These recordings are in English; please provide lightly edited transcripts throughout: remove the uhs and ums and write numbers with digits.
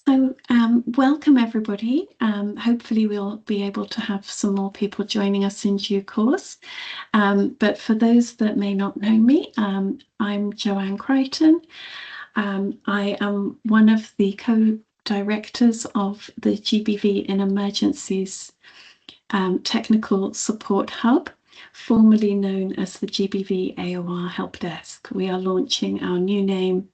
Welcome everybody. Hopefully we'll be able to have some more people joining us in due course. But for those that may not know me, I'm Joanne Crichton. I am one of the co-directors of the GBViE in Emergencies Technical Support Hub, formerly known as the GBViE AOR Help Desk. We are launching our new name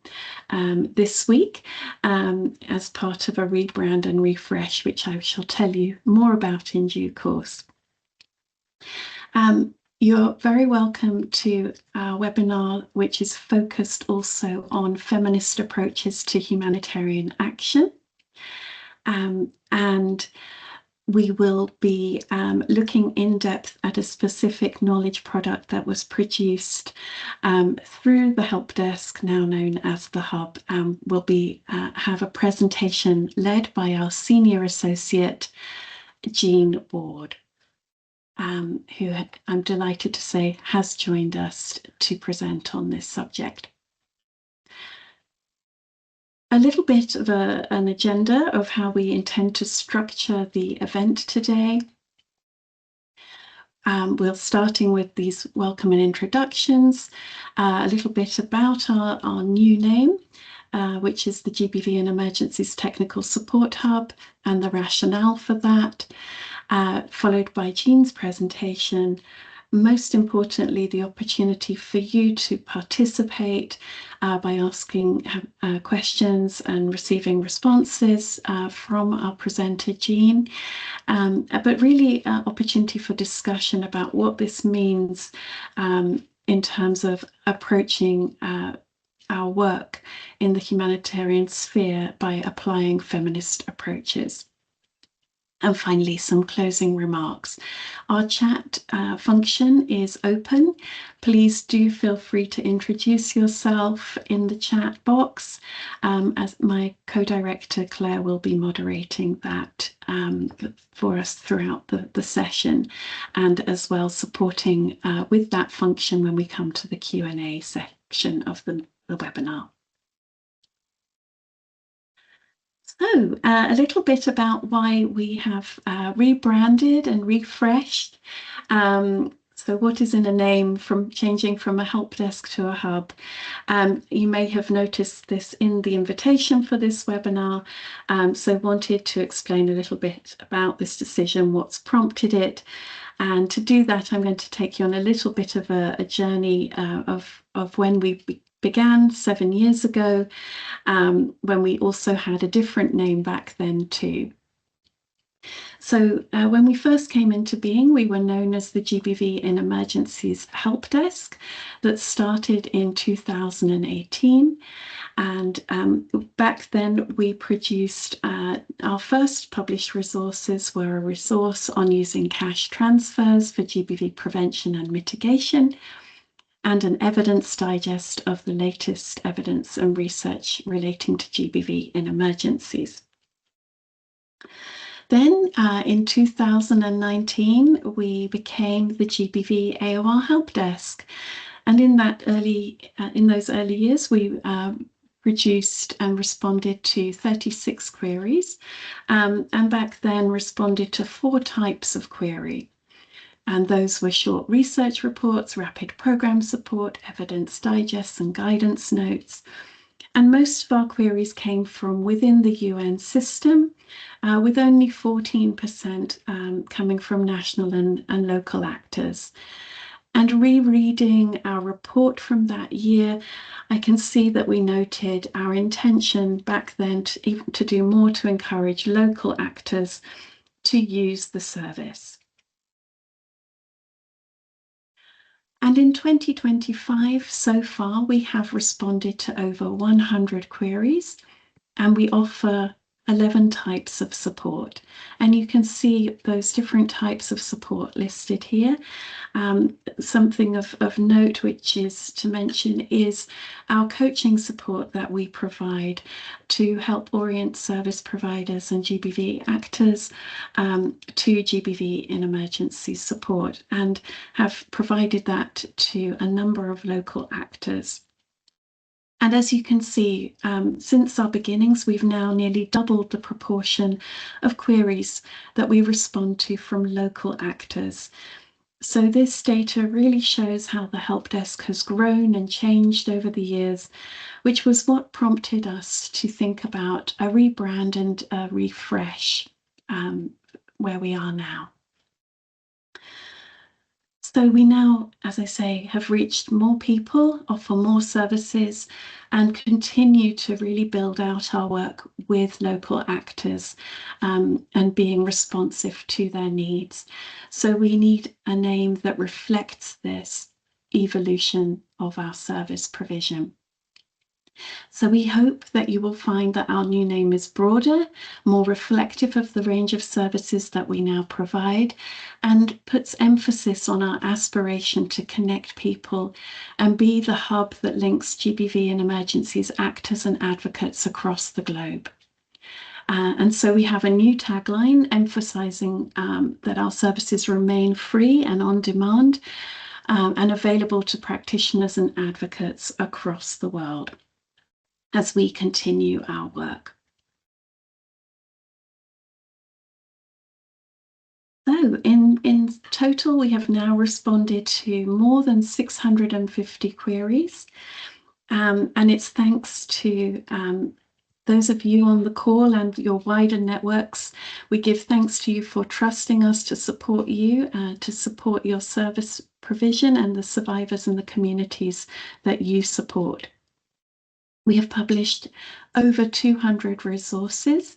this week as part of a rebrand and refresh, which I shall tell you more about in due course. You're very welcome to our webinar, which is focused also on feminist approaches to humanitarian action. And we will be looking in depth at a specific knowledge product that was produced through the help desk, now known as the Hub. We'll have a presentation led by our senior associate, Jeanne Ward, who I'm delighted to say has joined us to present on this subject. A little bit of an agenda of how we intend to structure the event today. We're starting with these welcome and introductions, a little bit about our new name, which is the GBViE and Emergencies Technical Support Hub, and the rationale for that, followed by Jeanne's presentation. Most importantly, the opportunity for you to participate by asking questions and receiving responses from our presenter, Jeanne, but really opportunity for discussion about what this means in terms of approaching our work in the humanitarian sphere by applying feminist approaches. And finally, some closing remarks. Our chat function is open. Please do feel free to introduce yourself in the chat box, as my co-director Claire will be moderating that for us throughout the session, and as well supporting with that function when we come to the Q&A section of the webinar. So a little bit about why we have rebranded and refreshed. So what is in a name from changing from a help desk to a hub? You may have noticed this in the invitation for this webinar. So wanted to explain a little bit about this decision, what's prompted it. And to do that, I'm going to take you on a little bit of a journey of when we began 7 years ago, when we also had a different name back then too. So when we first came into being, we were known as the GBViE in Emergencies Help Desk that started in 2018. And back then we produced our first published resources were a resource on using cash transfers for GBV prevention and mitigation, and an evidence digest of the latest evidence and research relating to GBV in emergencies. Then in 2019, we became the GBV AOR Help Desk. And in those early years, we produced and responded to 36 queries, and back then responded to 4 types of query. And those were short research reports, rapid program support, evidence digests and guidance notes. And most of our queries came from within the UN system, with only 14% coming from national and local actors. And rereading our report from that year, I can see that we noted our intention back then to do more to encourage local actors to use the service. And in 2025, so far, we have responded to over 100 queries, and we offer 11 types of support. And you can see those different types of support listed here. Something of note, which is to mention, is our coaching support that we provide to help orient service providers and GBV actors to GBV in emergency support, and have provided that to a number of local actors. And as you can see, since our beginnings, we've now nearly doubled the proportion of queries that we respond to from local actors. So this data really shows how the help desk has grown and changed over the years, which was what prompted us to think about a rebrand and a refresh where we are now. So we now, as I say, have reached more people, offer more services, and continue to really build out our work with local actors and being responsive to their needs. So we need a name that reflects this evolution of our service provision. So we hope that you will find that our new name is broader, more reflective of the range of services that we now provide, and puts emphasis on our aspiration to connect people and be the hub that links GBV and emergencies actors and advocates across the globe. And so we have a new tagline emphasizing that our services remain free and on demand and available to practitioners and advocates across the world as we continue our work. So in total, we have now responded to more than 650 queries, and it's thanks to those of you on the call and your wider networks. We give thanks to you for trusting us to support you, to support your service provision and the survivors and the communities that you support. We have published over 200 resources.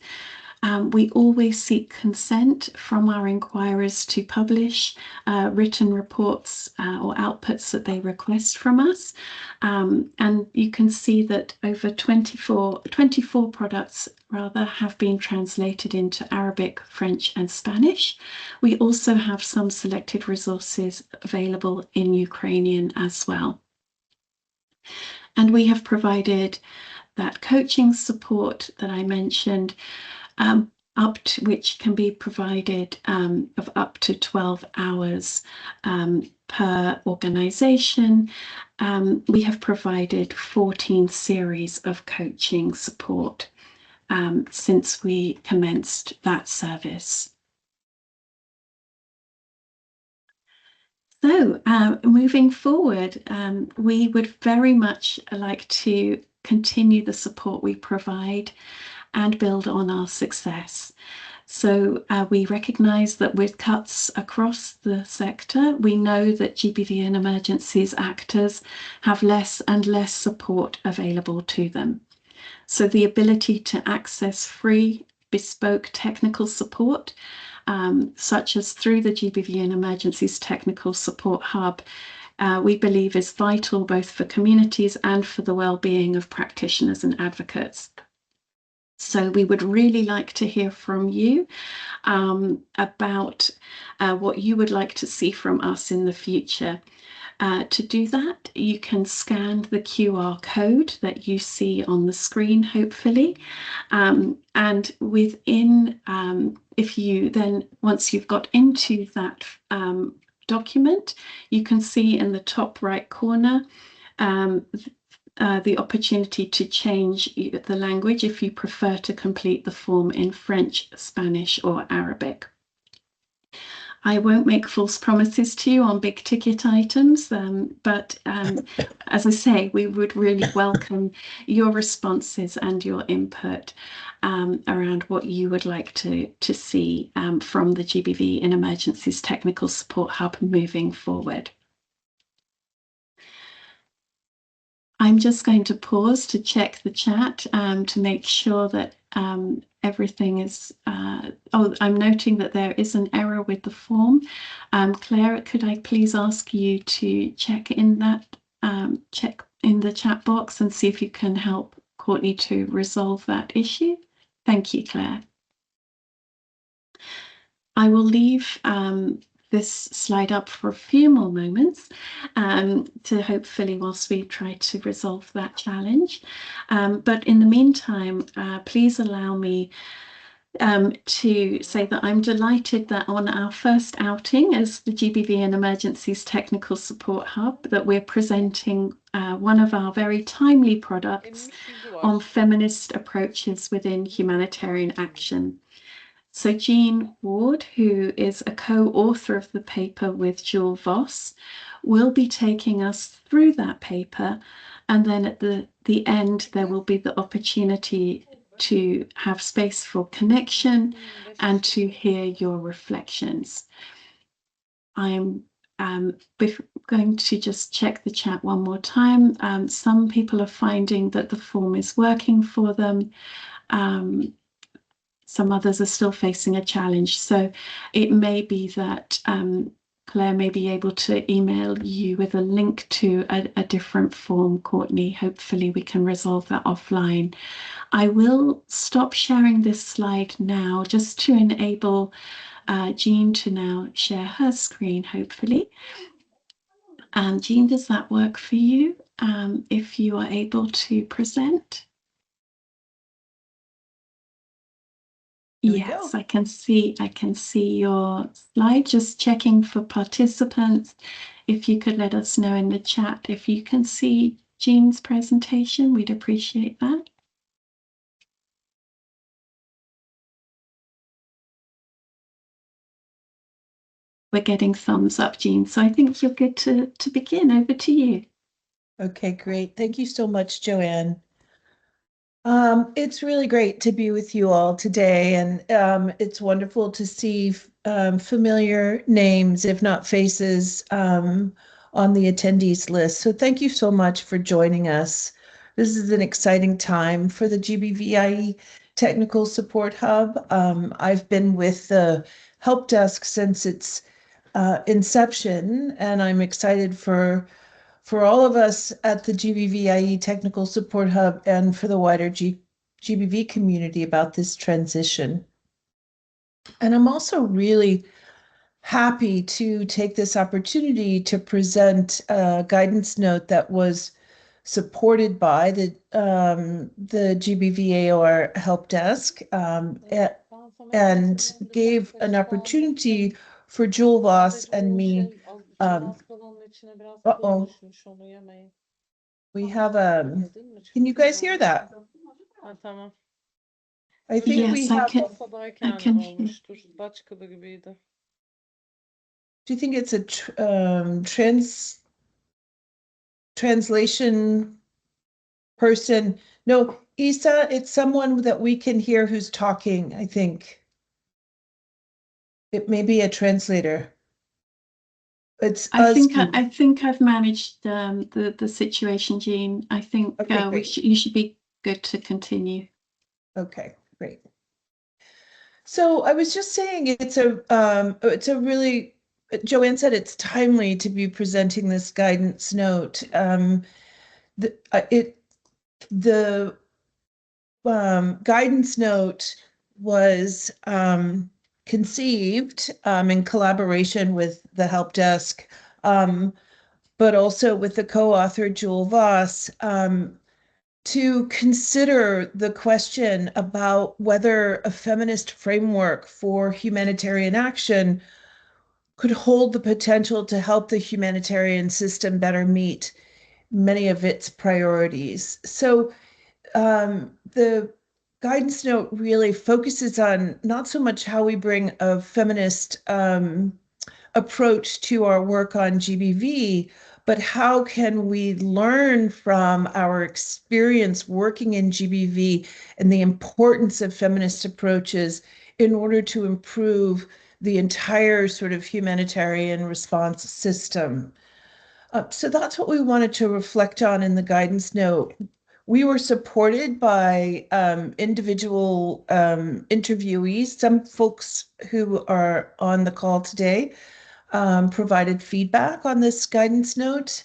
We always seek consent from our inquirers to publish written reports or outputs that they request from us. And you can see that over 24 products have been translated into Arabic, French, and Spanish. We also have some selected resources available in Ukrainian as well. And we have provided that coaching support that I mentioned, up to which can be provided of up to 12 hours per organisation. We have provided 14 series of coaching support since we commenced that service. So moving forward, we would very much like to continue the support we provide and build on our success. So we recognise that with cuts across the sector, we know that GBV and emergencies actors have less and less support available to them. So the ability to access free, bespoke technical support, such as through the GBV and Emergencies Technical Support Hub, we believe is vital both for communities and for the well-being of practitioners and advocates. So we would really like to hear from you about what you would like to see from us in the future. To do that, you can scan the QR code that you see on the screen, hopefully. And within, if you then, once you've got into that document, you can see in the top right corner the opportunity to change the language if you prefer to complete the form in French, Spanish, or Arabic. I won't make false promises to you on big ticket items, but as I say, we would really welcome your responses and your input around what you would like to see from the GBV and Emergencies Technical Support Hub moving forward. I'm just going to pause to check the chat to make sure that everything is, oh, I'm noting that there is an error with the form. Claire, could I please ask you to check in that, check in the chat box and see if you can help Courtney to resolve that issue? Thank you, Claire. I will leave this slide up for a few more moments to hopefully whilst we try to resolve that challenge. But in the meantime, please allow me to say that I'm delighted that on our first outing as the GBViE and Emergencies Technical Support Hub, that we're presenting one of our very timely products on feminist approaches within humanitarian action. So Jeanne Ward, who is a co-author of the paper with Jule Voss, will be taking us through that paper, and then at the end there will be the opportunity to have space for connection and to hear your reflections. I'm going to just check the chat one more time. Some people are finding that the form is working for them. Some others are still facing a challenge. So it may be that Claire may be able to email you with a link to a different form, Courtney. Hopefully we can resolve that offline. I will stop sharing this slide now just to enable Jeanne to now share her screen, hopefully. And Jeanne, does that work for you if you are able to present? Yes, I can see your slide. Just checking for participants. If you could let us know in the chat if you can see Jeanne's presentation, we'd appreciate that. We're getting thumbs up, Jeanne. So I think you're good to begin. Over to you. Okay, great. Thank you so much, Joanne. It's really great to be with you all today, and it's wonderful to see familiar names, if not faces, on the attendees list. So thank you so much for joining us. This is an exciting time for the GBViE Technical Support Hub. I've been with the help desk since its inception, and I'm excited for all of us at the GBViE Technical Support Hub and for the wider GBV community about this transition. And I'm also really happy to take this opportunity to present a guidance note that was supported by the GBVAOR help desk and gave an opportunity for Jule Voss and me. We have can you guys hear that? I think yes, we have. I can hear. Do you think it's a translation person? No, Isa, it's someone that we can hear who's talking, I think. It may be a translator. It's I think I've managed the situation, Jeanne. I think okay, you should be good to continue. Okay, great. So I was just saying it's a really, Joanne said it's timely to be presenting this guidance note. The guidance note was conceived in collaboration with the help desk, but also with the co-author Jule Voss, to consider the question about whether a feminist framework for humanitarian action could hold the potential to help the humanitarian system better meet many of its priorities. So the guidance note really focuses on not so much how we bring a feminist approach to our work on GBV, but how can we learn from our experience working in GBV and the importance of feminist approaches in order to improve the entire sort of humanitarian response system. So that's what we wanted to reflect on in the guidance note. We were supported by individual interviewees. Some folks who are on the call today provided feedback on this guidance note.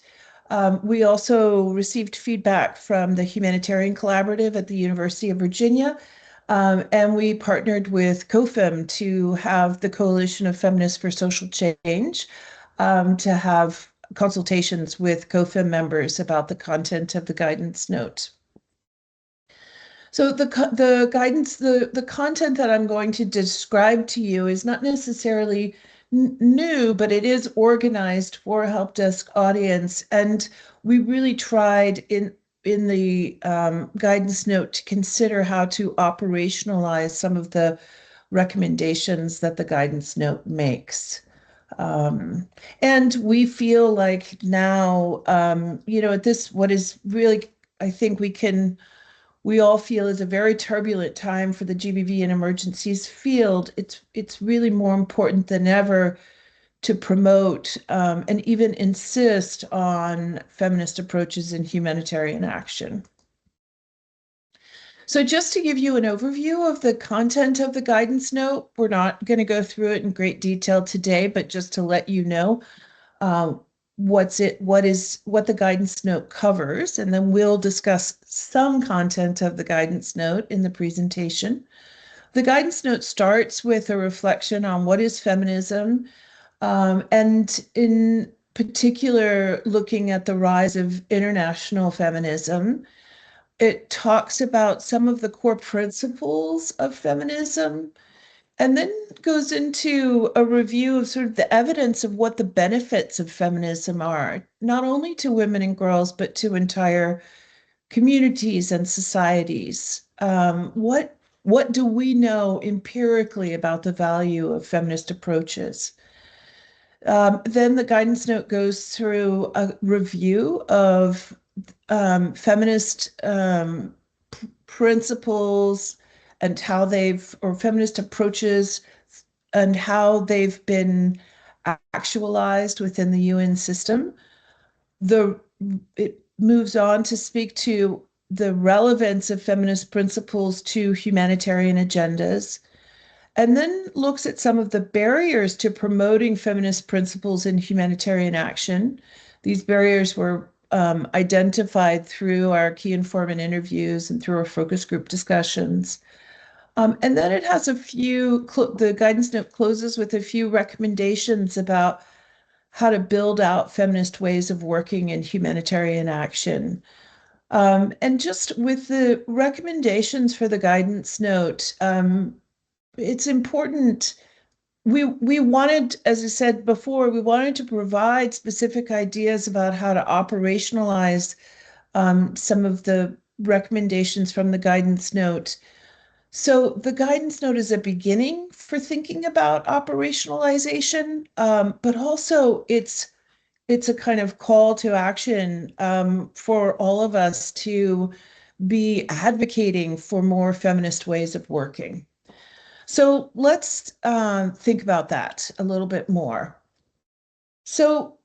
We also received feedback from the Humanitarian Collaborative at the University of Virginia, and we partnered with COFEM to have the Coalition of Feminists for Social Change to have consultations with COFEM members about the content of the guidance note. So the guidance, the content that I'm going to describe to you is not necessarily new, but it is organized for a help desk audience. And we really tried in the guidance note to consider how to operationalize some of the recommendations that the guidance note makes. Um, and we feel like now, at this, what is really, I think we all feel is a very turbulent time for the GBV and emergencies field. It's really more important than ever to promote and even insist on feminist approaches in humanitarian action. So just to give you an overview of the content of the guidance note, we're not going to go through it in great detail today, but just to let you know uh, what the guidance note covers, and then we'll discuss some content of the guidance note in the presentation. The guidance note starts with a reflection on what is feminism, and in particular, looking at the rise of international feminism. It talks about some of the core principles of feminism, and then goes into a review of sort of the evidence of what the benefits of feminism are, not only to women and girls, but to entire communities and societies. What do we know empirically about the value of feminist approaches? Then the guidance note goes through a review of feminist principles and how or feminist approaches and how they've been actualized within the UN system. It moves on to speak to the relevance of feminist principles to humanitarian agendas, and then looks at some of the barriers to promoting feminist principles in humanitarian action. These barriers were identified through our key informant interviews and through our focus group discussions. And then it has the guidance note closes with a few recommendations about how to build out feminist ways of working in humanitarian action. And just with the recommendations for the guidance note, it's important. We wanted, as I said before, we wanted to provide specific ideas about how to operationalize some of the recommendations from the guidance note. So the guidance note is a beginning for thinking about operationalization, but also it's a kind of call to action for all of us to be advocating for more feminist ways of working. So let's think about that a little bit more. So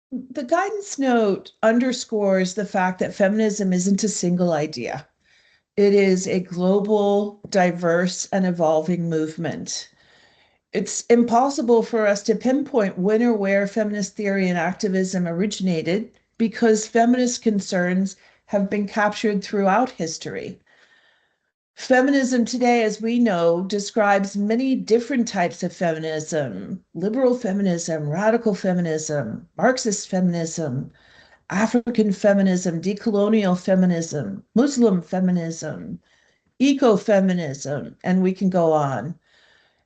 the guidance note underscores the fact that feminism isn't a single idea. It is a global, diverse, and evolving movement. It's impossible for us to pinpoint when or where feminist theory and activism originated because feminist concerns have been captured throughout history. Feminism today, as we know, describes many different types of feminism: liberal feminism, radical feminism, Marxist feminism, African feminism, decolonial feminism, Muslim feminism, ecofeminism, and we can go on.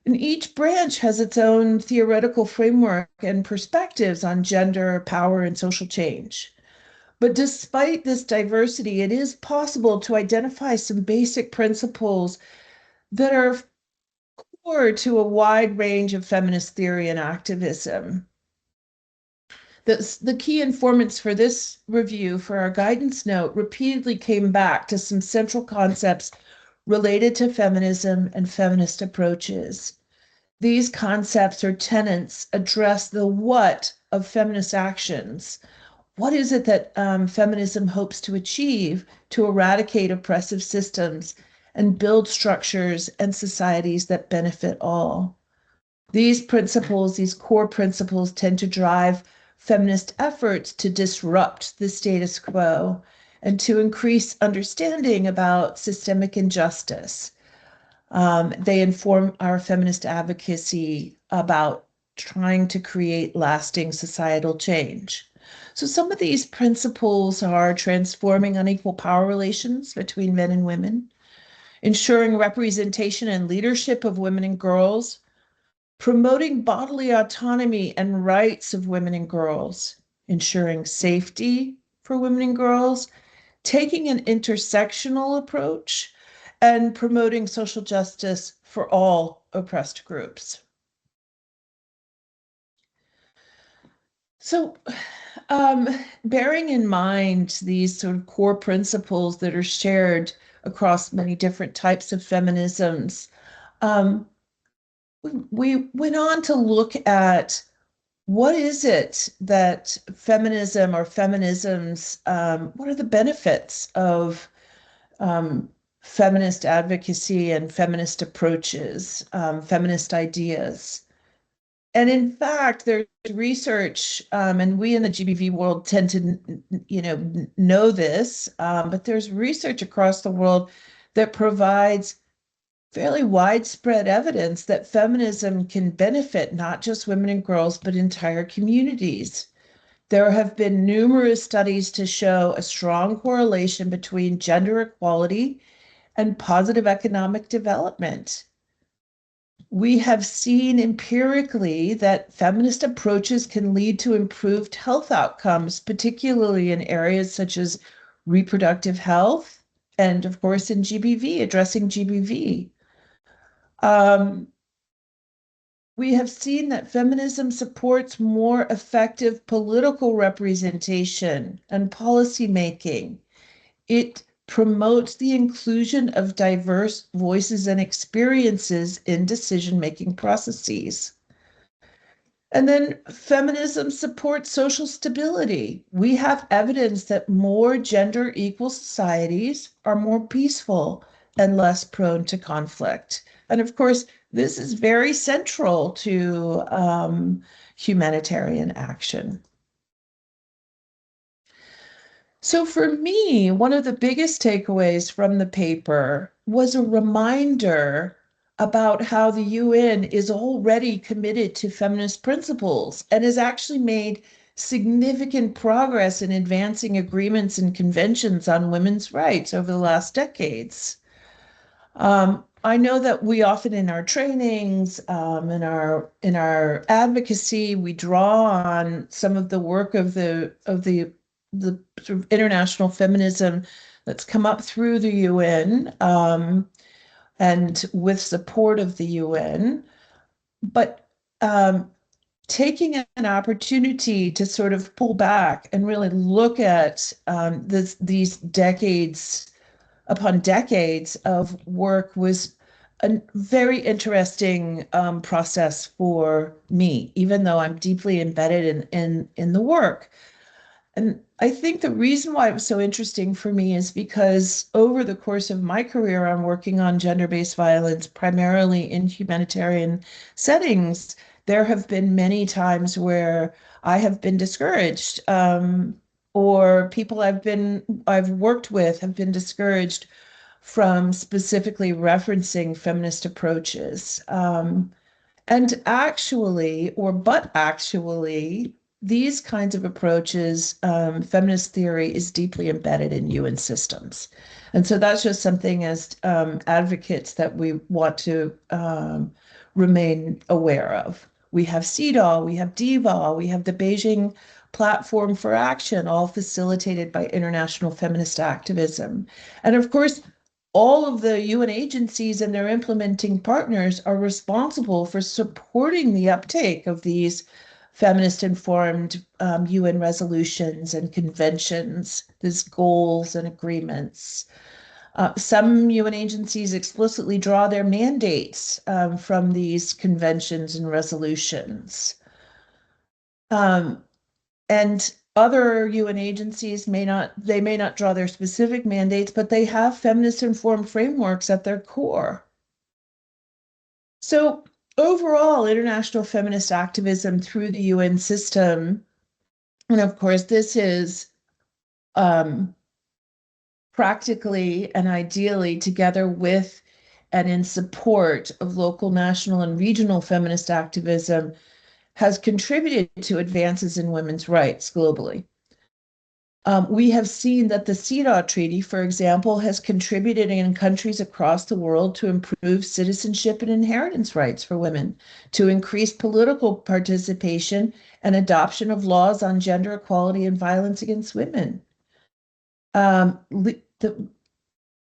And each branch has its own theoretical framework and perspectives on gender, power, and social change. But despite this diversity, it is possible to identify some basic principles that are core to a wide range of feminist theory and activism. The key informants for this review, for our guidance note, repeatedly came back to some central concepts related to feminism and feminist approaches. These concepts or tenets address the what of feminist actions. What is it that feminism hopes to achieve to eradicate oppressive systems and build structures and societies that benefit all? These principles, these core principles, tend to drive feminist efforts to disrupt the status quo and to increase understanding about systemic injustice. They inform our feminist advocacy about trying to create lasting societal change. So some of these principles are transforming unequal power relations between men and women, ensuring representation and leadership of women and girls, promoting bodily autonomy and rights of women and girls, ensuring safety for women and girls, taking an intersectional approach, and promoting social justice for all oppressed groups. So, bearing in mind these sort of core principles that are shared across many different types of feminisms, we went on to look at what is it that feminism or feminisms, what are the benefits of feminist advocacy and feminist approaches, feminist ideas. And in fact, there's research, and we in the GBV world tend to, know this, but there's research across the world that provides fairly widespread evidence that feminism can benefit not just women and girls, but entire communities. There have been numerous studies to show a strong correlation between gender equality and positive economic development. We have seen empirically that feminist approaches can lead to improved health outcomes, particularly in areas such as reproductive health and, of course, in GBV, addressing GBV. We have seen that feminism supports more effective political representation and policymaking. It promotes the inclusion of diverse voices and experiences in decision-making processes. And then feminism supports social stability. We have evidence that more gender equal societies are more peaceful and less prone to conflict. And of course, this is very central to humanitarian action. So for me, one of the biggest takeaways from the paper was a reminder about how the UN is already committed to feminist principles and has actually made significant progress in advancing agreements and conventions on women's rights over the last decades. I know that we often in our trainings, in our advocacy, we draw on some of the work of the sort of international feminism that's come up through the UN and with support of the UN, but taking an opportunity to sort of pull back and really look at these decades upon decades of work was a very interesting process for me, even though I'm deeply embedded in the work. And I think the reason why it was so interesting for me is because over the course of my career, I'm working on gender-based violence, primarily in humanitarian settings. There have been many times where I have been discouraged, or people I've worked with have been discouraged from specifically referencing feminist approaches. And actually, these kinds of approaches, feminist theory is deeply embedded in UN systems. And so that's just something as advocates that we want to remain aware of. We have CEDAW, we have DVAW, we have the Beijing Platform for Action, all facilitated by international feminist activism. And of course, all of the UN agencies and their implementing partners are responsible for supporting the uptake of these feminist-informed UN resolutions and conventions, these goals and agreements. Some UN agencies explicitly draw their mandates from these conventions and resolutions. And other UN agencies may not draw their specific mandates, but they have feminist-informed frameworks at their core. So overall, international feminist activism through the UN system, and of course, this is practically and ideally together with and in support of local, national, and regional feminist activism, has contributed to advances in women's rights globally. We have seen that the CEDAW Treaty, for example, has contributed in countries across the world to improve citizenship and inheritance rights for women, to increase political participation and adoption of laws on gender equality and violence against women. The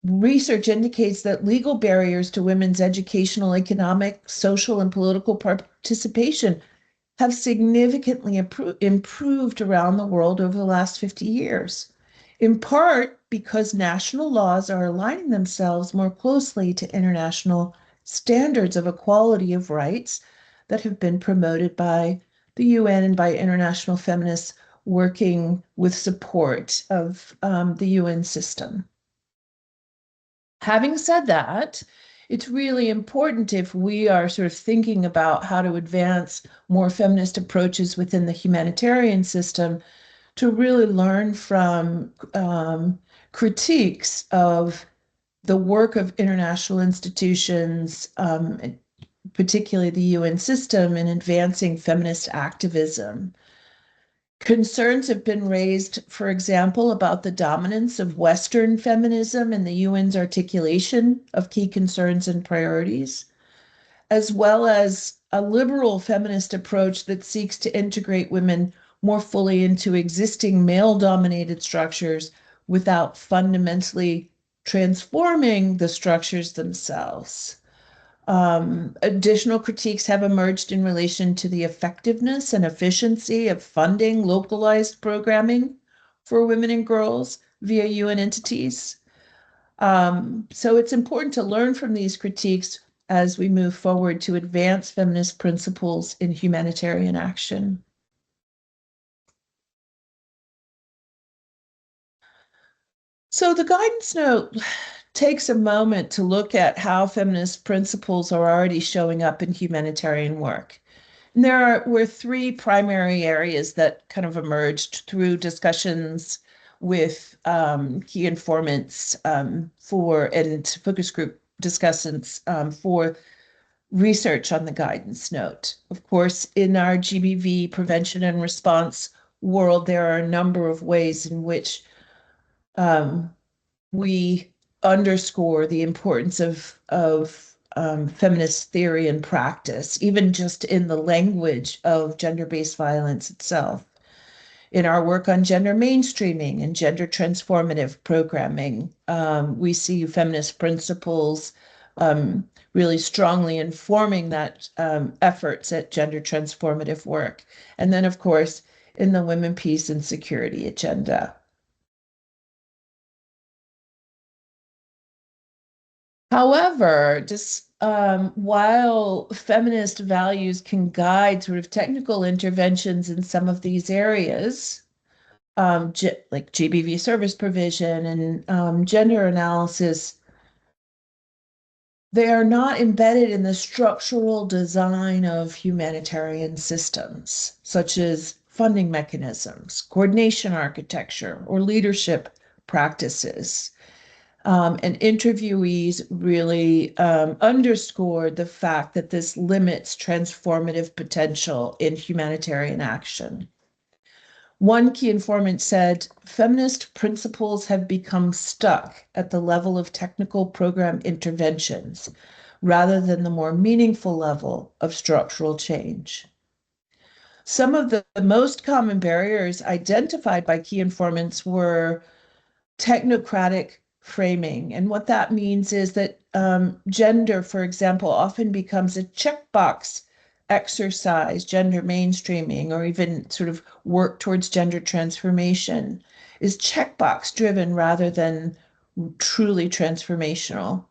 research indicates that legal barriers to women's educational, economic, social, and political participation have significantly improved around the world over the last 50 years, in part because national laws are aligning themselves more closely to international standards of equality of rights that have been promoted by the UN and by international feminists working with support of the UN system. Having said that, it's really important if we are sort of thinking about how to advance more feminist approaches within the humanitarian system to really learn from critiques of the work of international institutions, particularly the UN system, in advancing feminist activism. Concerns have been raised, for example, about the dominance of Western feminism in the UN's articulation of key concerns and priorities, as well as a liberal feminist approach that seeks to integrate women more fully into existing male-dominated structures without fundamentally transforming the structures themselves. Additional critiques have emerged in relation to the effectiveness and efficiency of funding localized programming for women and girls via UN entities. So it's important to learn from these critiques as we move forward to advance feminist principles in humanitarian action. So the guidance note takes a moment to look at how feminist principles are already showing up in humanitarian work. And were three primary areas that kind of emerged through discussions with key informants and focus group discussants for research on the guidance note. Of course, in our GBV prevention and response world, there are a number of ways in which we underscore the importance of feminist theory and practice, even just in the language of gender-based violence itself. In our work on gender mainstreaming and gender transformative programming, we see feminist principles really strongly informing that efforts at gender transformative work. And then, of course, in the women, peace, and security agenda. However, just while feminist values can guide sort of technical interventions in some of these areas, like GBV service provision and gender analysis, they are not embedded in the structural design of humanitarian systems, such as funding mechanisms, coordination architecture, or leadership practices. And interviewees really underscored the fact that this limits transformative potential in humanitarian action. One key informant said, feminist principles have become stuck at the level of technical program interventions rather than the more meaningful level of structural change. Some of the most common barriers identified by key informants were technocratic framing. And what that means is that gender, for example, often becomes a checkbox exercise, gender mainstreaming, or even sort of work towards gender transformation is checkbox driven rather than truly transformational.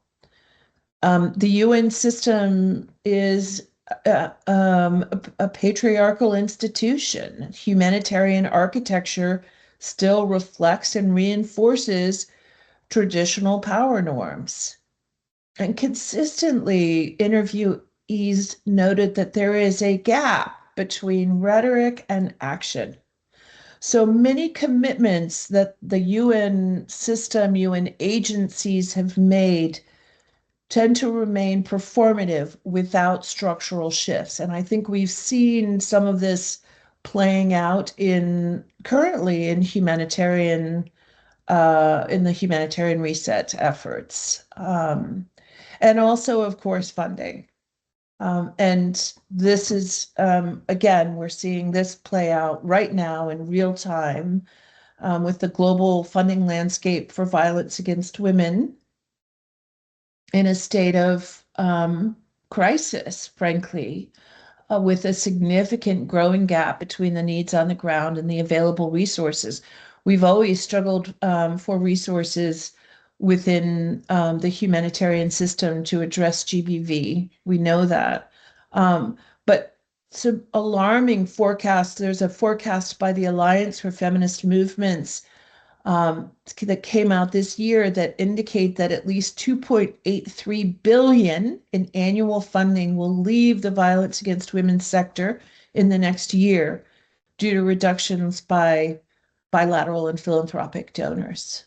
The UN system is a patriarchal institution. Humanitarian architecture still reflects and reinforces traditional power norms. And consistently, interviewees noted that there is a gap between rhetoric and action. So many commitments that the UN system, UN agencies have made tend to remain performative without structural shifts. And I think we've seen some of this playing out currently in the humanitarian reset efforts. And also, of course, funding. And this is, again, we're seeing this play out right now in real time with the global funding landscape for violence against women in a state of crisis, frankly, with a significant growing gap between the needs on the ground and the available resources. We've always struggled for resources within the humanitarian system to address GBV. We know that. But some alarming forecasts. There's a forecast by the Alliance for Feminist Movements that came out this year that indicate that at least 2.83 billion in annual funding will leave the violence against women sector in the next year due to reductions by bilateral and philanthropic donors.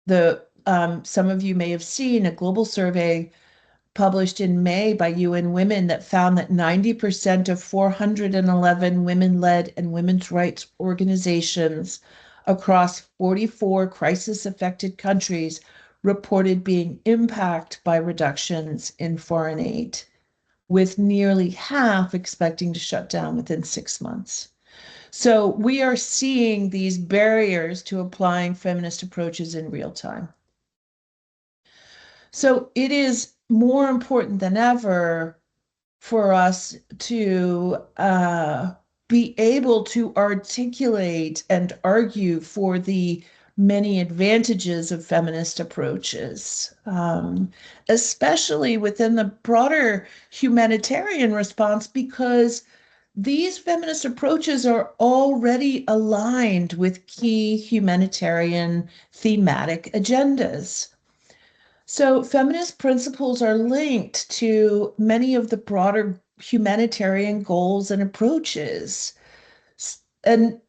Some of you may have seen a global survey published in May by UN Women that found that 90% of 411 women-led and women's rights organizations across 44 crisis-affected countries reported being impacted by reductions in foreign aid, with nearly half expecting to shut down within 6 months. So we are seeing these barriers to applying feminist approaches in real time. So it is more important than ever for us to be able to articulate and argue for the many advantages of feminist approaches, especially within the broader humanitarian response, because these feminist approaches are already aligned with key humanitarian thematic agendas. So feminist principles are linked to many of the broader humanitarian goals and approaches. And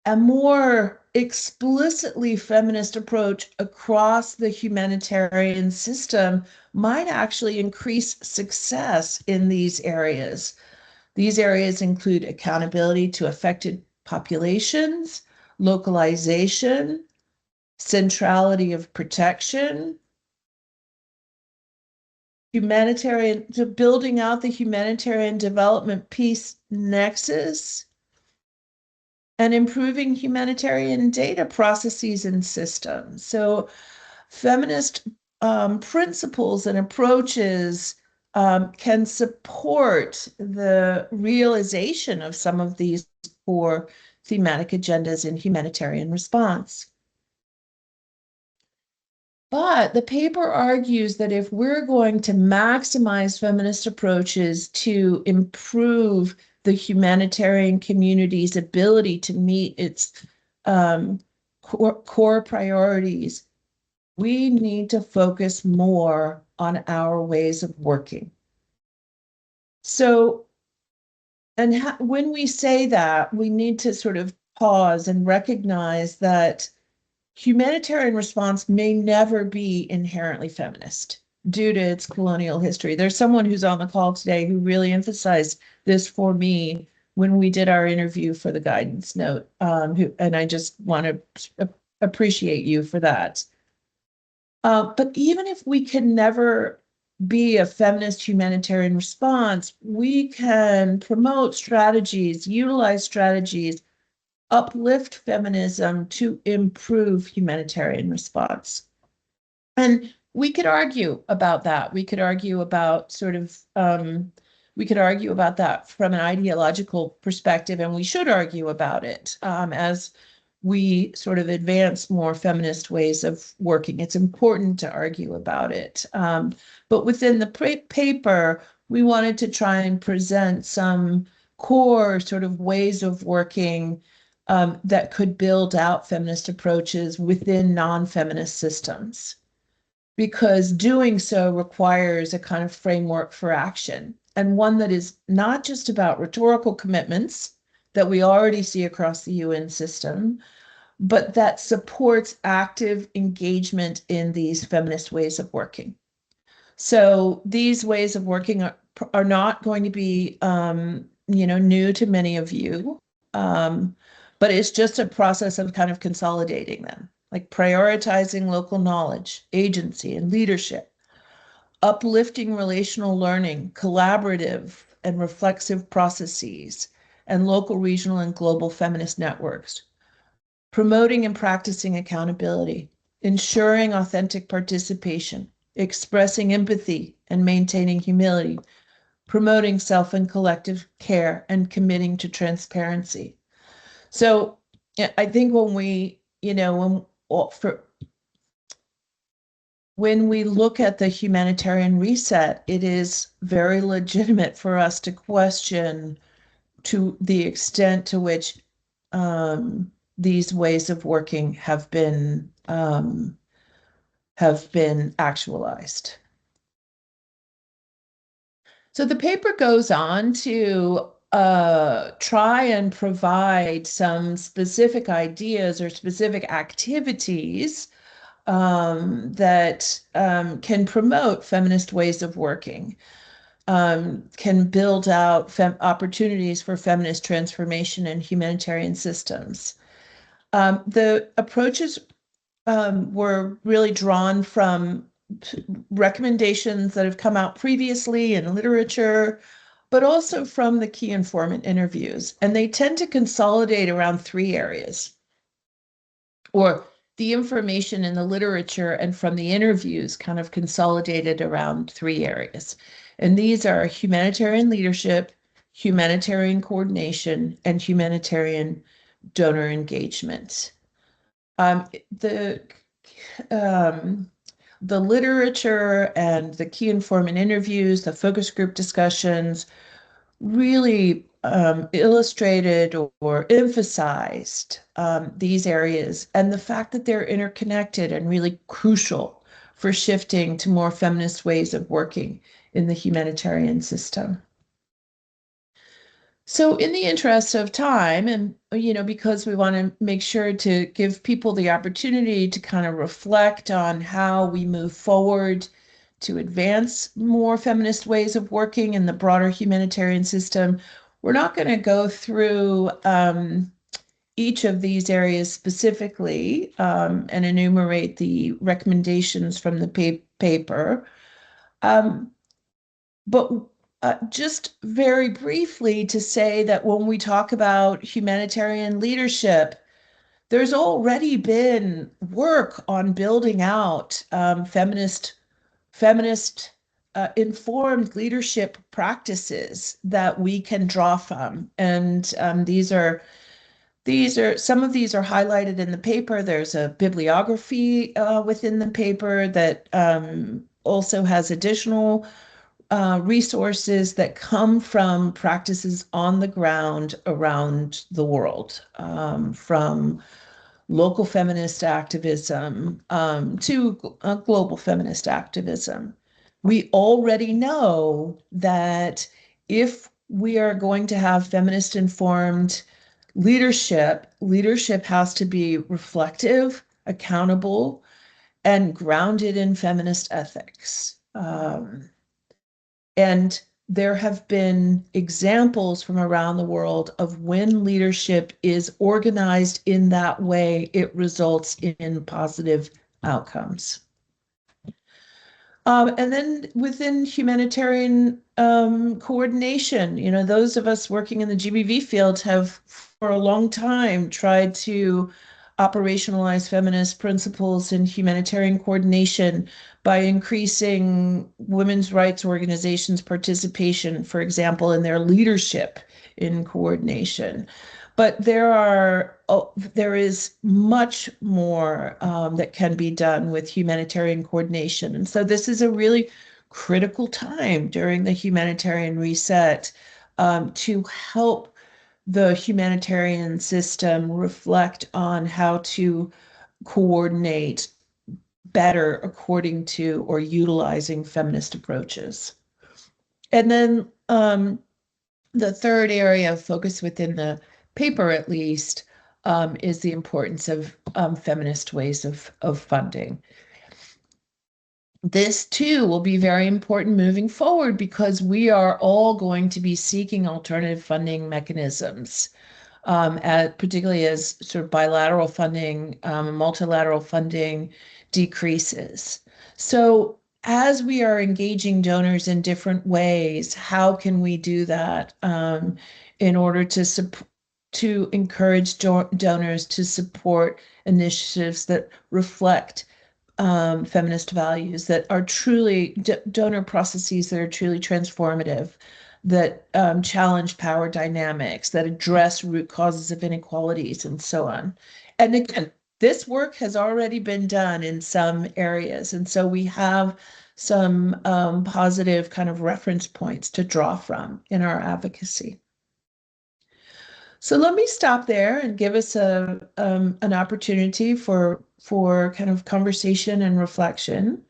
a more explicitly feminist approach across the humanitarian system might actually increase success in these areas. These areas include accountability to affected populations, localization, centrality of protection, building out the humanitarian development peace nexus, and improving humanitarian data processes and systems. So feminist principles and approaches can support the realization of some of these core thematic agendas in humanitarian response. But the paper argues that if we're going to maximize feminist approaches to improve the humanitarian community's ability to meet its core priorities, we need to focus more on our ways of working. So, and when we say that, we need to sort of pause and recognize that humanitarian response may never be inherently feminist due to its colonial history. There's someone who's on the call today who really emphasized this for me when we did our interview for the guidance note, and I just want to appreciate you for that. But even if we can never be a feminist humanitarian response, we can promote strategies, utilize strategies, uplift feminism to improve humanitarian response. And we could argue about that. We could argue about that from an ideological perspective, and we should argue about it as we sort of advance more feminist ways of working. It's important to argue about it. But within the paper, we wanted to try and present some core sort of ways of working that could build out feminist approaches within non-feminist systems, because doing so requires a kind of framework for action, and one that is not just about rhetorical commitments that we already see across the UN system, but that supports active engagement in these feminist ways of working. So these ways of working are not going to be new to many of you, but it's just a process of kind of consolidating them, like prioritizing local knowledge, agency, and leadership, uplifting relational learning, collaborative and reflexive processes, and local, regional, and global feminist networks, promoting and practicing accountability, ensuring authentic participation, expressing empathy and maintaining humility, promoting self and collective care, and committing to transparency. So I think when we, when we look at the humanitarian reset, it is very legitimate for us to question to the extent to which these ways of working have been actualized. So the paper goes on to try and provide some specific ideas or specific activities that can promote feminist ways of working, can build out opportunities for feminist transformation in humanitarian systems. The approaches were really drawn from recommendations that have come out previously in literature, but also from the key informant interviews. And they tend to consolidate around 3 areas, or the information in the literature and from the interviews kind of consolidated around 3 areas. And these are humanitarian leadership, humanitarian coordination, and humanitarian donor engagement. The literature and the key informant interviews, the focus group discussions really illustrated or emphasized these areas and the fact that they're interconnected and really crucial for shifting to more feminist ways of working in the humanitarian system. So in the interest of time, and because we want to make sure to give people the opportunity to kind of reflect on how we move forward to advance more feminist ways of working in the broader humanitarian system, we're not going to go through each of these areas specifically and enumerate the recommendations from the paper. But just very briefly to say that when we talk about humanitarian leadership, there's already been work on building out feminist informed leadership practices that we can draw from. And some of these are highlighted in the paper. There's a bibliography within the paper that also has additional resources that come from practices on the ground around the world, from local feminist activism to global feminist activism. We already know that if we are going to have feminist informed leadership has to be reflective, accountable, and grounded in feminist ethics. And there have been examples from around the world of when leadership is organized in that way, it results in positive outcomes. And then within humanitarian coordination, those of us working in the GBV field have for a long time tried to operationalize feminist principles in humanitarian coordination by increasing women's rights organizations' participation, for example, in their leadership in coordination. But there is much more that can be done with humanitarian coordination. And so this is a really critical time during the humanitarian reset to help the humanitarian system reflect on how to coordinate better according to or utilizing feminist approaches. And then the third area of focus within the paper, at least, is the importance of feminist ways of funding. this too will be very important moving forward because we are all going to be seeking alternative funding mechanisms, particularly as sort of bilateral funding, multilateral funding decreases. So as we are engaging donors in different ways, how can we do that in order to encourage donors to support initiatives that reflect feminist values, that are truly donor processes that are truly transformative, that challenge power dynamics, that address root causes of inequalities, and so on. And again, this work has already been done in some areas, and so we have some positive kind of reference points to draw from in our advocacy. So let me stop there and give us an opportunity for kind of conversation and reflection.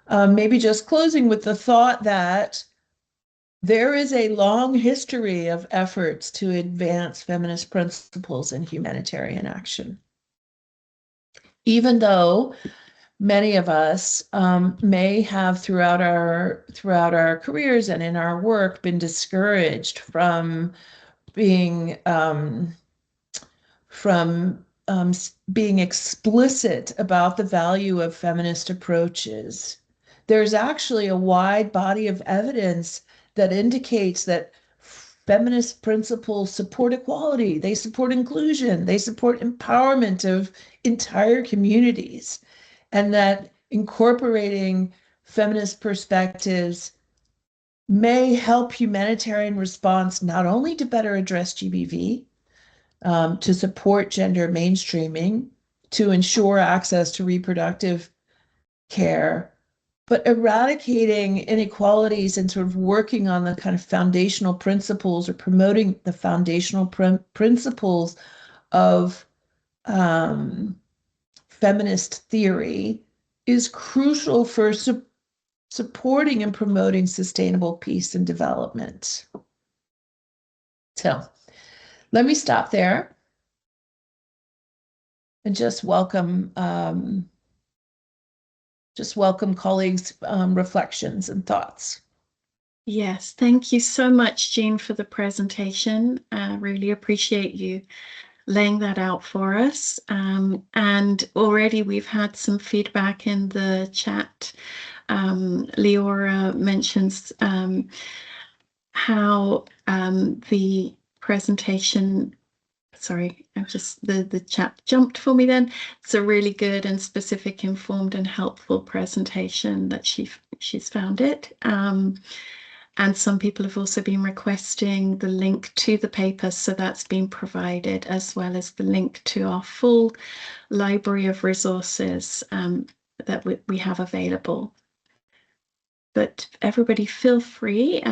Maybe just closing with the thought that there is a long history of efforts to advance feminist principles in humanitarian action. Even though many of us may have throughout our careers and in our work been discouraged from being being explicit about the value of feminist approaches. There's actually a wide body of evidence that indicates that feminist principles support equality, they support inclusion, they support empowerment of entire communities, and that incorporating feminist perspectives may help humanitarian response not only to better address GBV, to support gender mainstreaming, to ensure access to reproductive care, but eradicating inequalities and sort of working on the kind of foundational principles or promoting the foundational principles of feminist theory is crucial for supporting and promoting sustainable peace and development. So let me stop there and just welcome colleagues' reflections and thoughts. Yes, thank you so much, Jeanne, for the presentation. I really appreciate you laying that out for us. And already we've had some feedback in the chat. Leora mentions how the presentation, sorry, the chat jumped for me then. It's a really good and specific, informed and helpful presentation that she's found it. And some people have also been requesting the link to the paper, so that's been provided, as well as the link to our full library of resources that we have available. But everybody feel free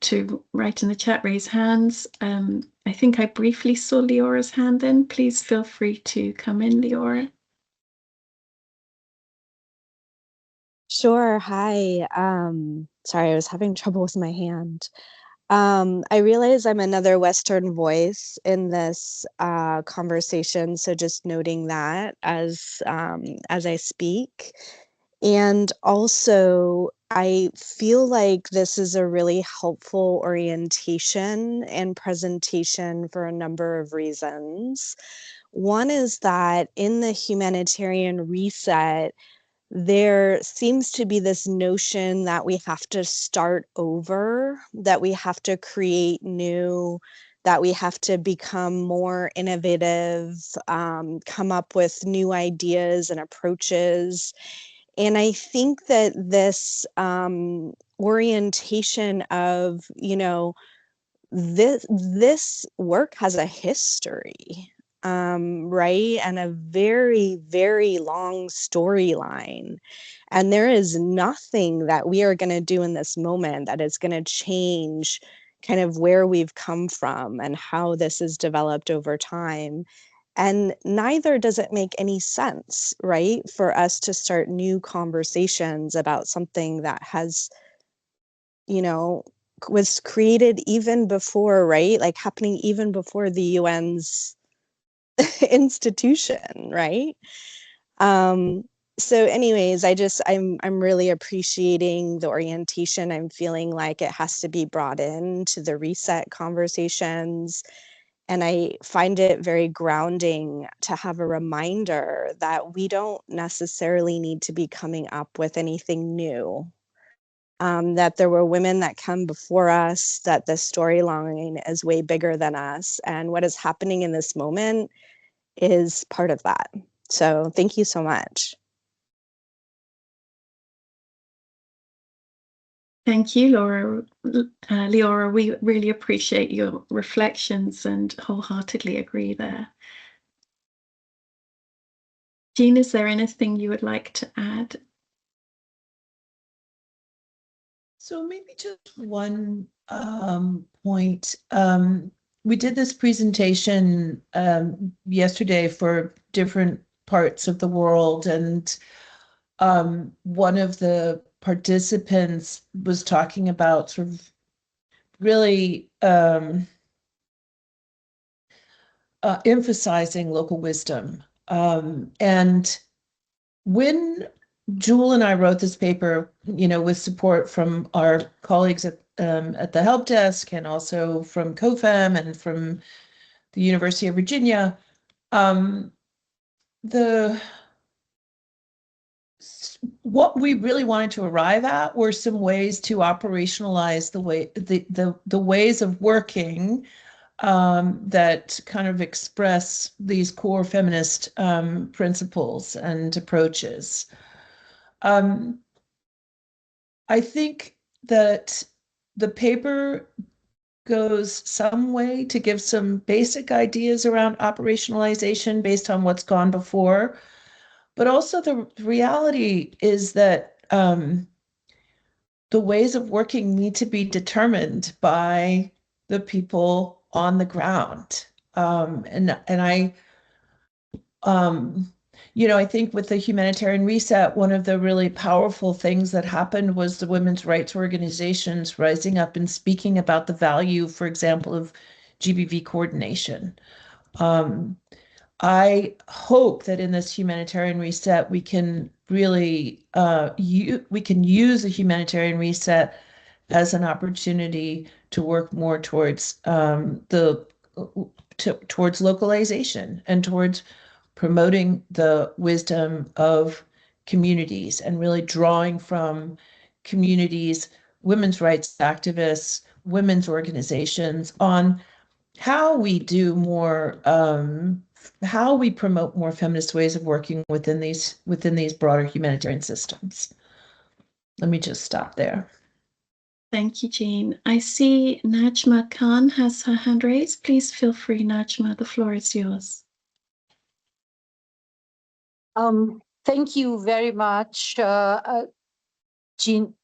to write in the chat, raise hands. I think I briefly saw Leora's hand then. Please feel free to come in, Leora. Sure. Hi. Sorry, I was having trouble with my hand. I realize I'm another Western voice in this conversation, so just noting that as I speak. And also, I feel like this is a really helpful orientation and presentation for a number of reasons. One is that in the humanitarian reset, there seems to be this notion that we have to start over, that we have to create new, that we have to become more innovative, come up with new ideas and approaches. And I think that this orientation of, this work has a history, right? And a very, very long storyline. And there is nothing that we are going to do in this moment that is going to change kind of where we've come from and how this is developed over time. And neither does it make any sense, right, for us to start new conversations about something that has, was created even before, right, like happening even before the UN's institution, right? So anyways, I'm really appreciating the orientation. I'm feeling like it has to be brought into the reset conversations. And I find it very grounding to have a reminder that we don't necessarily need to be coming up with anything new. That there were women that come before us, that the storyline is way bigger than us. And what is happening in this moment is part of that. So thank you so much. Thank you, Laura. Leora, we really appreciate your reflections and wholeheartedly agree there. Jeanne, is there anything you would like to add? So maybe just one point. We did this presentation yesterday for different parts of the world, and one of the participants was talking about sort of really emphasizing local wisdom. And when Jule and I wrote this paper, with support from our colleagues at the help desk and also from COFEM and from the University of Virginia, what we really wanted to arrive at were some ways to operationalize the ways of working that kind of express these core feminist principles and approaches. I think that the paper goes some way to give some basic ideas around operationalization based on what's gone before. But also the reality is that the ways of working need to be determined by the people on the ground. I think with the humanitarian reset, one of the really powerful things that happened was the women's rights organizations rising up and speaking about the value, for example, of GBViE coordination. I hope that in this humanitarian reset, we can really we can use a humanitarian reset as an opportunity to work more towards towards localization and towards promoting the wisdom of communities and really drawing from communities, women's rights activists, women's organizations on how we do more, how we promote more feminist ways of working within these broader humanitarian systems. Let me just stop there. Thank you, Jeanne. I see Najma Khan has her hand raised. Please feel free, Najma. The floor is yours. Thank you very much, Jeanne.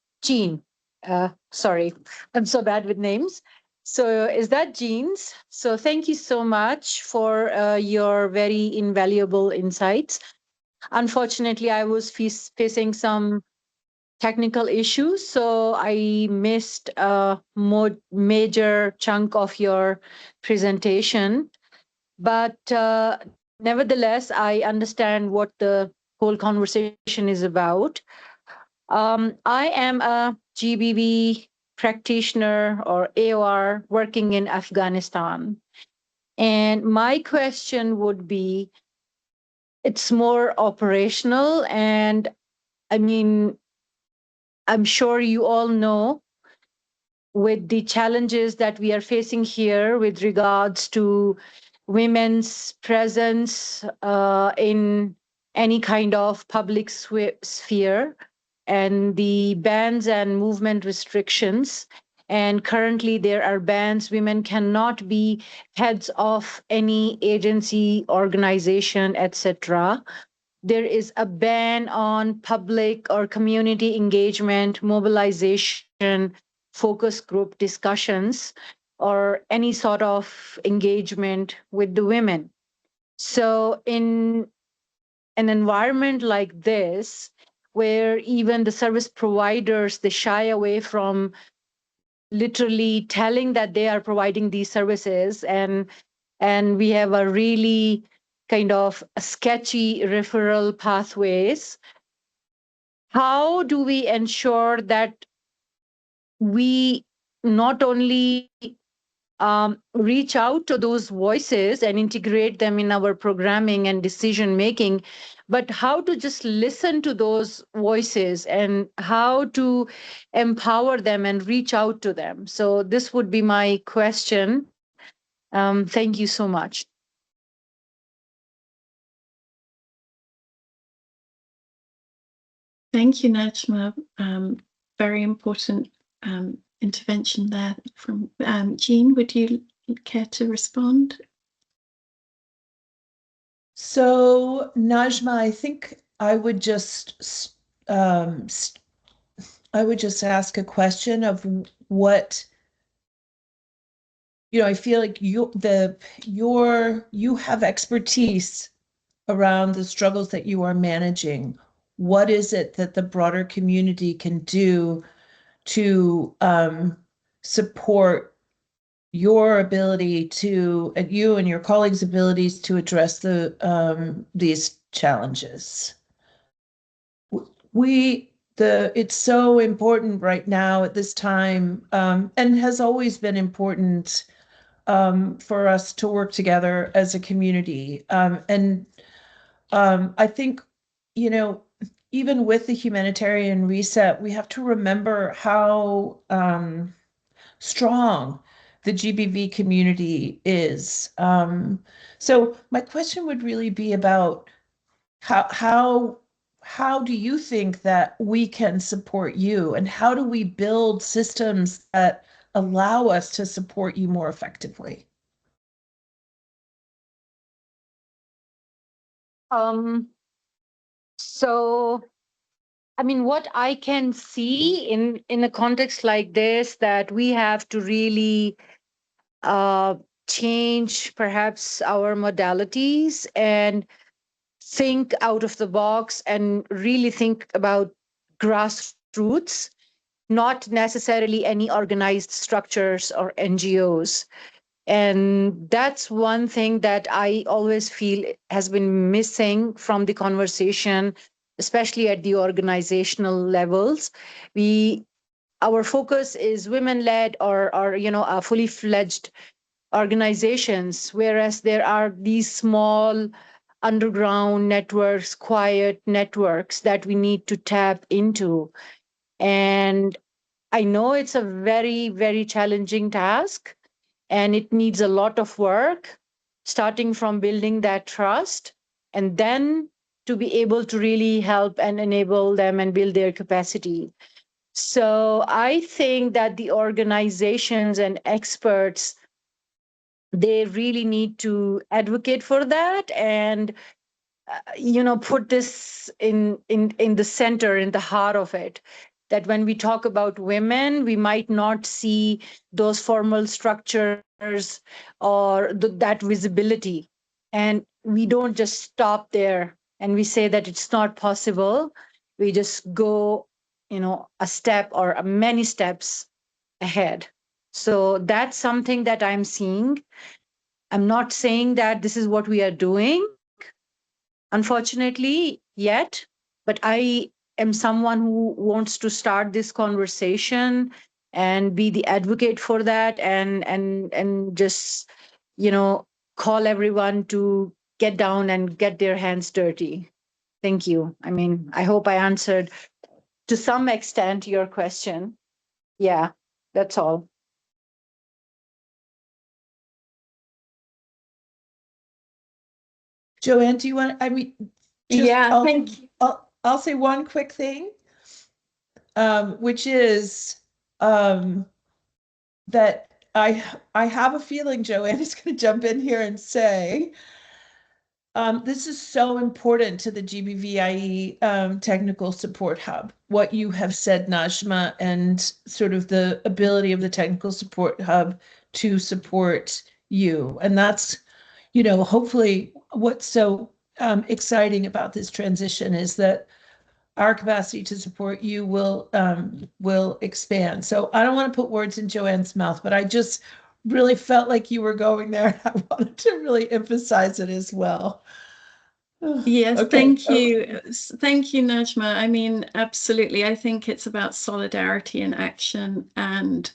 Sorry, I'm so bad with names. So is that Jeanne's? So thank you so much for your very invaluable insights. Unfortunately, I was facing some technical issues, so I missed a more major chunk of your presentation. But nevertheless, I understand what the whole conversation is about. I am a GBV practitioner or AOR working in Afghanistan. And my question would be, it's more operational. And I mean, I'm sure you all know with the challenges that we are facing here with regards to women's presence in any kind of public sphere and the bans and movement restrictions. And currently there are bans. Women cannot be heads of any agency, organization, etc. There is a ban on public or community engagement, mobilization, focus group discussions, or any sort of engagement with the women. So in an environment like this, where even the service providers, they shy away from literally telling that they are providing these services, and we have a really kind of sketchy referral pathways how do we ensure that we not only reach out to those voices and integrate them in our programming and decision making, but how to just listen to those voices and how to empower them and reach out to them. So this would be my question. Thank you so much. Thank you, Najma. Very important intervention there from Jeanne. Would you care to respond? So, Najma, I think I would just ask a question of what, I feel like you have expertise around the struggles that you are managing. What is it that the broader community can do to support your ability to, you and your colleagues' abilities to address these challenges? It's so important right now at this time, and has always been important for us to work together as a community. And I think, even with the humanitarian reset, we have to remember how strong the GBV community is. So my question would really be about how do you think that we can support you, and how do we build systems that allow us to support you more effectively? So, I mean, what I can see in a context like this, that we have to really change perhaps our modalities and think out of the box and really think about grassroots, not necessarily any organized structures or NGOs. And that's one thing that I always feel has been missing from the conversation, especially at the organizational levels. Our focus is women-led or fully fledged organizations, whereas there are these small underground networks, quiet networks that we need to tap into. And I know it's a very, very challenging task, and it needs a lot of work, starting from building that trust, and then to be able to really help and enable them and build their capacity. So I think that the organizations and experts, they really need to advocate for that and put this in the center, in the heart of it, that when we talk about women, we might not see those formal structures or that visibility, and we don't just stop there and we say that it's not possible. We just go a step or many steps ahead. So that's something that I'm seeing. I'm not saying that this is what we are doing, unfortunately, yet, but I am someone who wants to start this conversation and be the advocate for that, and just call everyone to get down and get their hands dirty. Thank you. I mean, I hope I answered to some extent your question. Yeah, that's all. Joanne, do you want, thank you. I'll say one quick thing, which is that I have a feeling Joanne is going to jump in here and say, this is so important to the GBViE Technical Support Hub, what you have said, Najma, and sort of the ability of the Technical Support Hub to support you. And that's, hopefully what's so exciting about this transition is that our capacity to support you will expand. So I don't want to put words in Joanne's mouth, but I just really felt like you were going there. I wanted to really emphasize it as well. Yes, Okay. thank you. Thank you, Najma. I mean, absolutely. I think it's about solidarity and action. And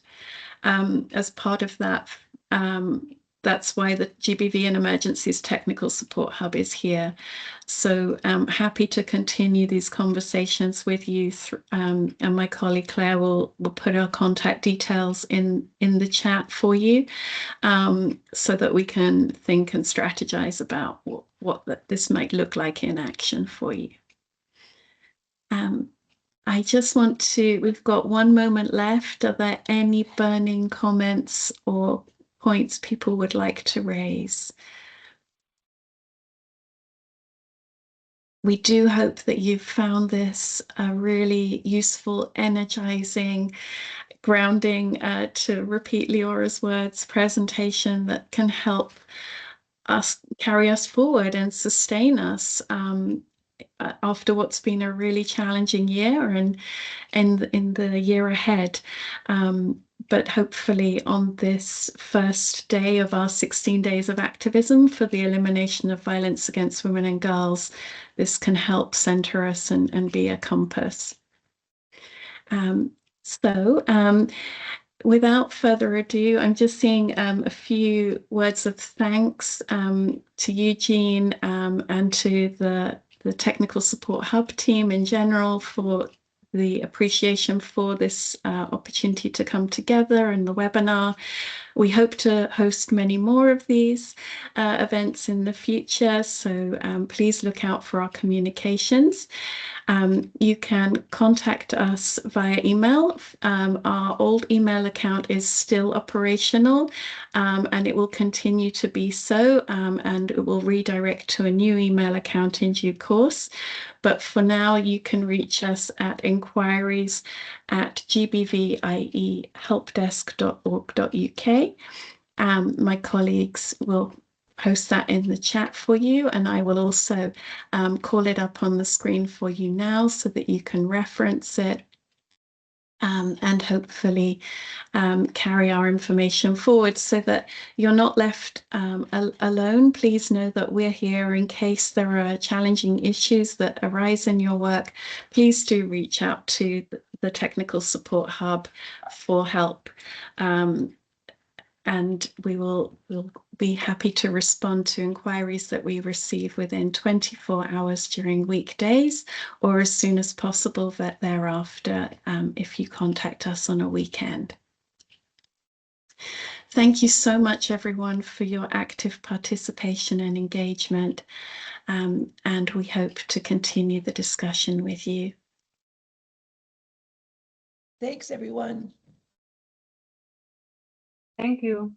as part of that, that's why the GBViE and Emergencies Technical Support Hub is here. So I'm happy to continue these conversations with you. And my colleague Claire will put our contact details in the chat for you, so that we can think and strategize about what this might look like in action for you. I just want to, we've got 1 moment left. Are there any burning comments or points people would like to raise? We do hope that you've found this a really useful, energizing, grounding, to repeat Leora's words, presentation that can help us carry us forward and sustain us after what's been a really challenging year and in the year ahead. But hopefully on this first day of our 16 days of activism for the elimination of violence against women and girls, this can help center us and be a compass. Without further ado, I'm just seeing a few words of thanks to you, Jeanne, and to the Technical Support Hub team in general for the appreciation for this opportunity to come together and the webinar. We hope to host many more of these events in the future, so please look out for our communications. You can contact us via email. Our old email account is still operational, and it will continue to be so, and it will redirect to a new email account in due course. But for now, you can reach us at inquiries@gbviehelpdesk.org.uk. My colleagues will post that in the chat for you, and I will also call it up on the screen for you now so that you can reference it and hopefully carry our information forward so that you're not left alone. Please know that we're here in case there are challenging issues that arise in your work. Please do reach out to the Technical Support Hub for help. And we'll be happy to respond to inquiries that we receive within 24 hours during weekdays, or as soon as possible thereafter if you contact us on a weekend. Thank you so much, everyone, for your active participation and engagement, and we hope to continue the discussion with you. Thanks, everyone. Thank you.